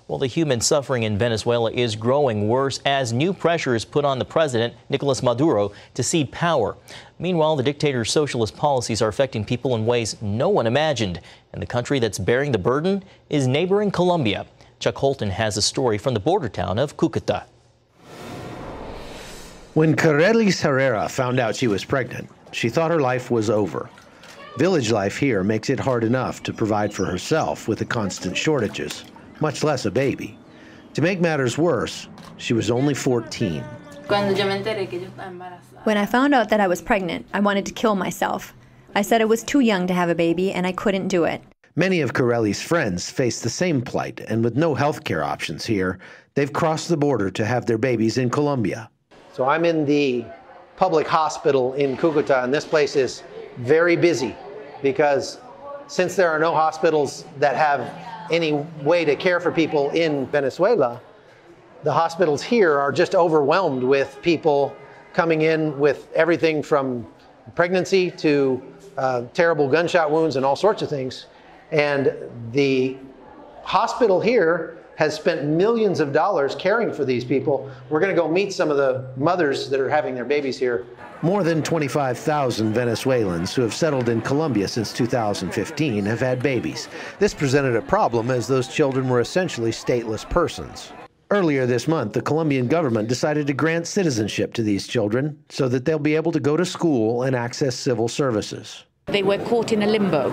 Well, the human suffering in Venezuela is growing worse as new pressure is put on the president, Nicolas Maduro, to cede power. Meanwhile, the dictator's socialist policies are affecting people in ways no one imagined. And the country that's bearing the burden is neighboring Colombia. Chuck Holton has a story from the border town of Cúcuta. When Carelis Herrera found out she was pregnant, she thought her life was over. Village life here makes it hard enough to provide for herself with the constant shortages, much less a baby. To make matters worse, she was only 14. When I found out that I was pregnant, I wanted to kill myself. I said I was too young to have a baby and I couldn't do it. Many of Carelis' friends face the same plight, and with no health care options here, they've crossed the border to have their babies in Colombia. So I'm in the public hospital in Cúcuta, and this place is very busy because since there are no hospitals that have any way to care for people in Venezuela, the hospitals here are just overwhelmed with people coming in with everything from pregnancy to terrible gunshot wounds and all sorts of things. And the hospital here has spent millions of dollars caring for these people. We're going to go meet some of the mothers that are having their babies here. More than 25,000 Venezuelans who have settled in Colombia since 2015 have had babies. This presented a problem as those children were essentially stateless persons. Earlier this month, the Colombian government decided to grant citizenship to these children so that they'll be able to go to school and access civil services. They were caught in a limbo.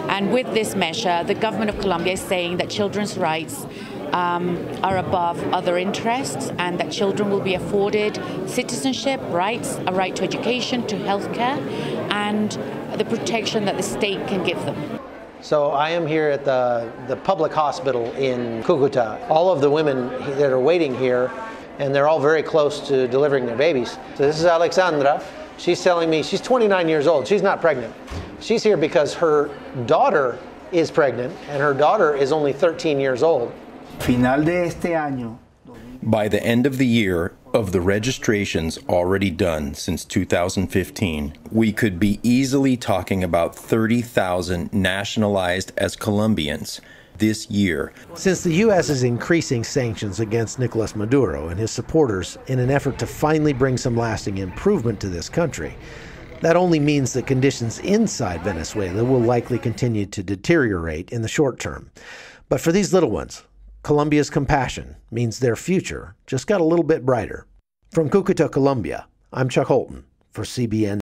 And with this measure, the government of Colombia is saying that children's rights are above other interests, and that children will be afforded citizenship rights, a right to education, to health care, and the protection that the state can give them. So I am here at the public hospital in Cúcuta. All of the women that are waiting here, and they're all very close to delivering their babies. So this is Alexandra. She's telling me she's 29 years old. She's not pregnant. She's here because her daughter is pregnant, and her daughter is only 13 years old. By the end of the year, of the registrations already done since 2015, we could be easily talking about 30,000 nationalized as Colombians this year. Since the U.S. is increasing sanctions against Nicolas Maduro and his supporters in an effort to finally bring some lasting improvement to this country, that only means that conditions inside Venezuela will likely continue to deteriorate in the short term. But for these little ones, Colombia's compassion means their future just got a little bit brighter. From Cúcuta, Colombia, I'm Chuck Holton for CBN.